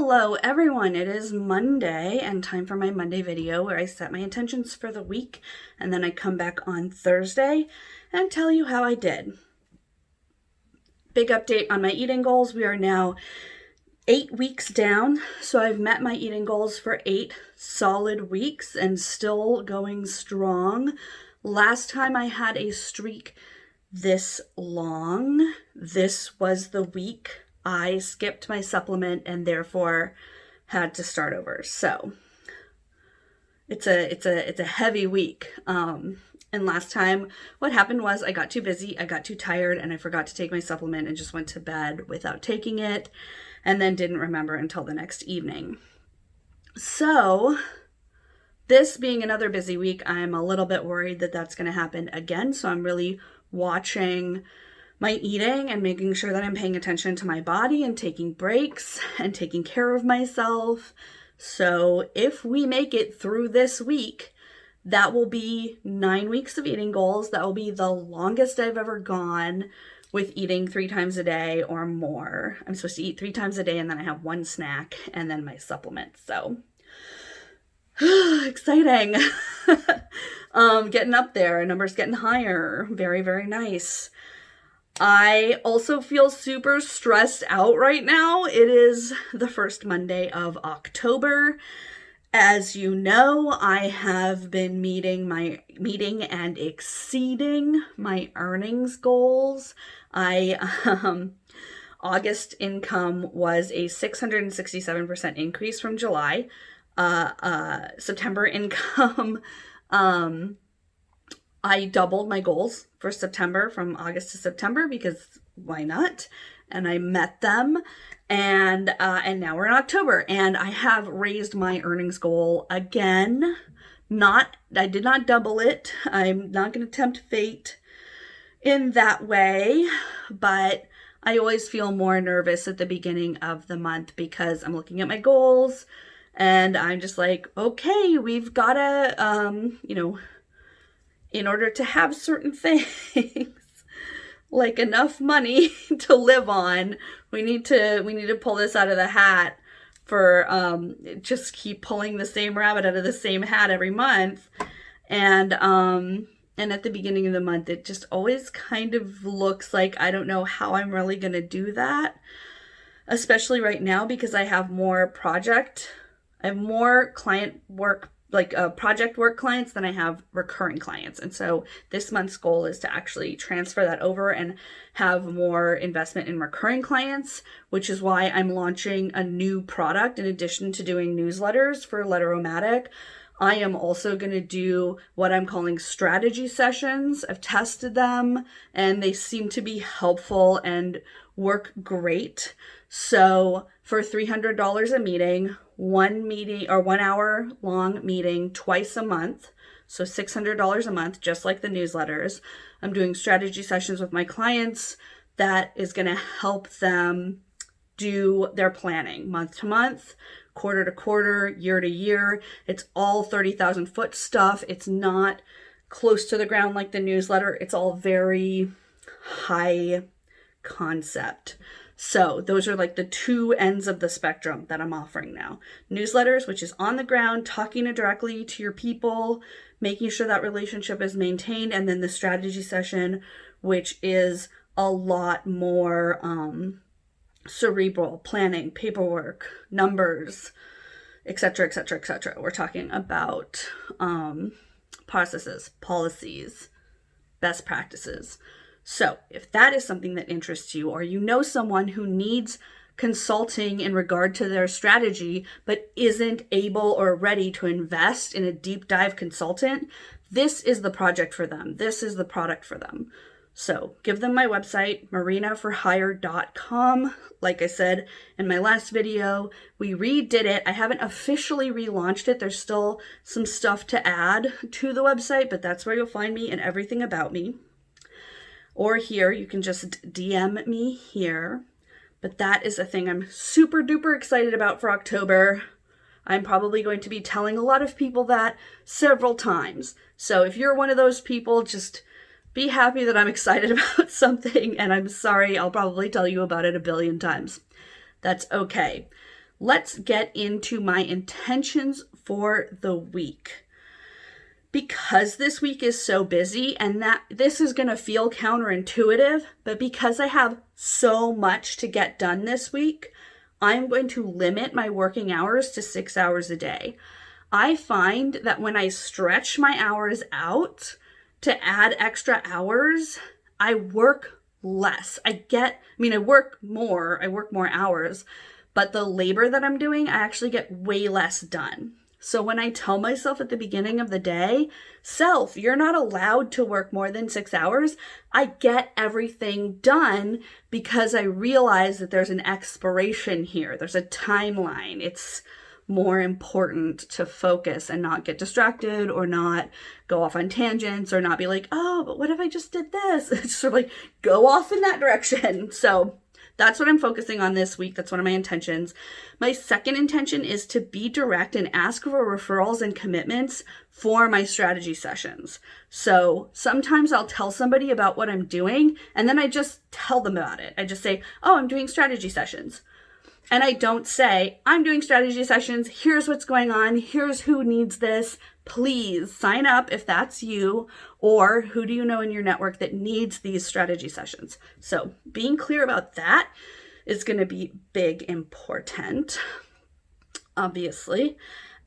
Hello everyone, it is Monday and time for my Monday video where I set my intentions for the week and then I come back on Thursday and tell you how I did. Big update on my eating goals. We are now 8 weeks down, so I've met my eating goals for 8 solid weeks and still going strong. Last time I had a streak this long, this was the week I skipped my supplement and therefore had to start over. So it's a heavy week. And last time what happened was I got too busy, I got too tired, and I forgot to take my supplement and just went to bed without taking it and then didn't remember until the next evening. So this being another busy week, I'm a little bit worried that that's going to happen again. So I'm really watching my eating and making sure that I'm paying attention to my body and taking breaks and taking care of myself. So if we make it through this week, that will be 9 weeks of eating goals. That will be the longest I've ever gone with eating 3 times a day or more. I'm supposed to eat 3 times a day and then I have 1 snack and then my supplements. So exciting. Getting up there, numbers getting higher. Very, very nice. I also feel super stressed out right now. It is the first Monday of October. As you know, I have been meeting and exceeding my earnings goals. August income was a 667% increase from July. September income, I doubled my goals for September from August to September because why not? And I met them, and now we're in October, and I have raised my earnings goal again. I did not double it. I'm not going to tempt fate in that way, but I always feel more nervous at the beginning of the month because I'm looking at my goals, and I'm just like, okay, we've got to, in order to have certain things, like enough money to live on, we need to pull this out of the hat for, just keep pulling the same rabbit out of the same hat every month. And at the beginning of the month, it just always kind of looks like I don't know how I'm really going to do that, especially right now because I have more client work, like project work clients than I have recurring clients. And so this month's goal is to actually transfer that over and have more investment in recurring clients, which is why I'm launching a new product. In addition to doing newsletters for Letteromatic, I am also going to do what I'm calling strategy sessions. I've tested them and they seem to be helpful and work great. So for $300 a meeting, 1 hour long meeting twice a month, so $600 a month, just like the newsletters. I'm doing strategy sessions with my clients that is going to help them do their planning month to month, quarter to quarter, year to year. It's all 30,000 foot stuff. It's not close to the ground like the newsletter. It's all very high concept. So those are like the 2 ends of the spectrum that I'm offering now. Newsletters, which is on the ground, talking directly to your people, making sure that relationship is maintained. And then the strategy session, which is a lot more cerebral, planning, paperwork, numbers, etc., etc., etc. We're talking about processes, policies, best practices. So if that is something that interests you, or you know someone who needs consulting in regard to their strategy, but isn't able or ready to invest in a deep dive consultant, this is the project for them. This is the product for them. So give them my website, marinaforhire.com. Like I said in my last video, we redid it. I haven't officially relaunched it. There's still some stuff to add to the website, but that's where you'll find me and everything about me. Or here, you can just DM me here. But that is a thing I'm super duper excited about for October. I'm probably going to be telling a lot of people that several times. So if you're one of those people, just be happy that I'm excited about something. And I'm sorry, I'll probably tell you about it a billion times. That's okay. let's get into my intentions for the week. Because this week is so busy, and that this is going to feel counterintuitive, but because I have so much to get done this week, I'm going to limit my working hours to 6 hours a day. I find that when I stretch my hours out to add extra hours, I work less. I work more hours, but the labor that I'm doing, I actually get way less done. So when I tell myself at the beginning of the day, you're not allowed to work more than 6 hours, I get everything done because I realize that there's an expiration here. There's a timeline. It's more important to focus and not get distracted or not go off on tangents or not be like, oh, but what if I just did this? It's sort of like go off in that direction. So that's what I'm focusing on this week. That's one of my intentions. My second intention is to be direct and ask for referrals and commitments for my strategy sessions. So sometimes I'll tell somebody about what I'm doing, and then I just tell them about it. I just say, oh, I'm doing strategy sessions. And I don't say, I'm doing strategy sessions. Here's what's going on. Here's who needs this. Please sign up if that's you, or who do you know in your network that needs these strategy sessions? So being clear about that is going to be big important, obviously.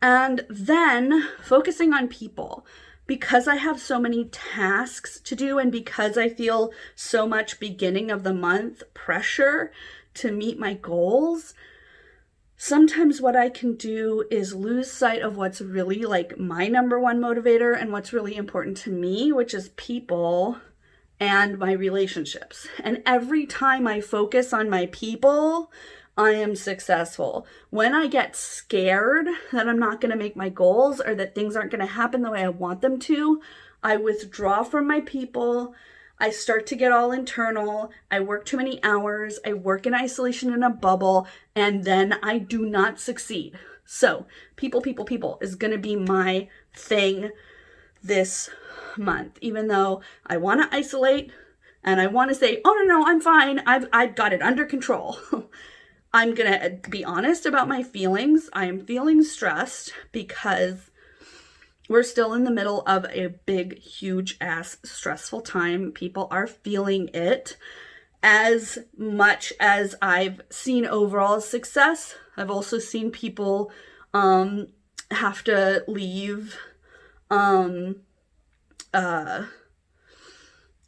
And then focusing on people. Because I have so many tasks to do and because I feel so much beginning of the month pressure to meet my goals, sometimes what I can do is lose sight of what's really like my number one motivator and what's really important to me, which is people and my relationships. And every time I focus on my people, I am successful. When I get scared that I'm not going to make my goals or that things aren't going to happen the way I want them to, I withdraw from my people. I start to get all internal. I work too many hours. I work in isolation in a bubble, and then I do not succeed. So people is going to be my thing this month, even though I want to isolate and I want to say, oh, no, I'm fine. I've got it under control. I'm going to be honest about my feelings. I am feeling stressed because we're still in the middle of a big, huge ass stressful time. People are feeling it. As much as I've seen overall success, I've also seen people have to leave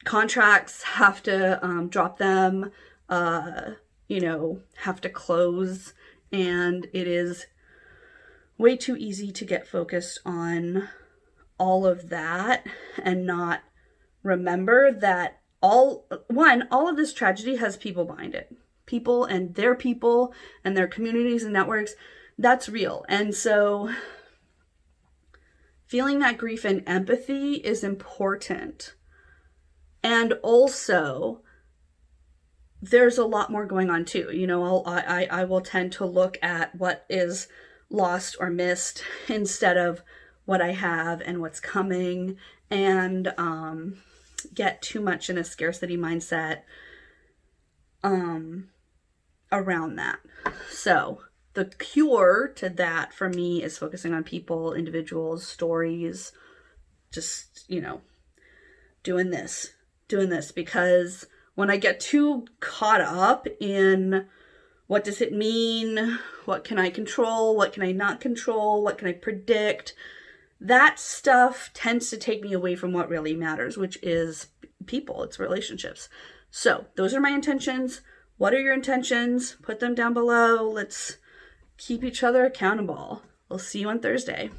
contracts, have to drop them, have to close. And it is way too easy to get focused on all of that and not remember that all of this tragedy has people behind it. People and their communities and networks. That's real. And so feeling that grief and empathy is important. And also, there's a lot more going on too. I will tend to look at what is lost or missed instead of what I have and what's coming, and get too much in a scarcity mindset around that. So the cure to that for me is focusing on people, individuals, stories, just, doing this because when I get too caught up in what does it mean? What can I control? What can I not control? What can I predict? That stuff tends to take me away from what really matters, which is people. It's relationships. So those are my intentions. What are your intentions? Put them down below. Let's keep each other accountable. We'll see you on Thursday.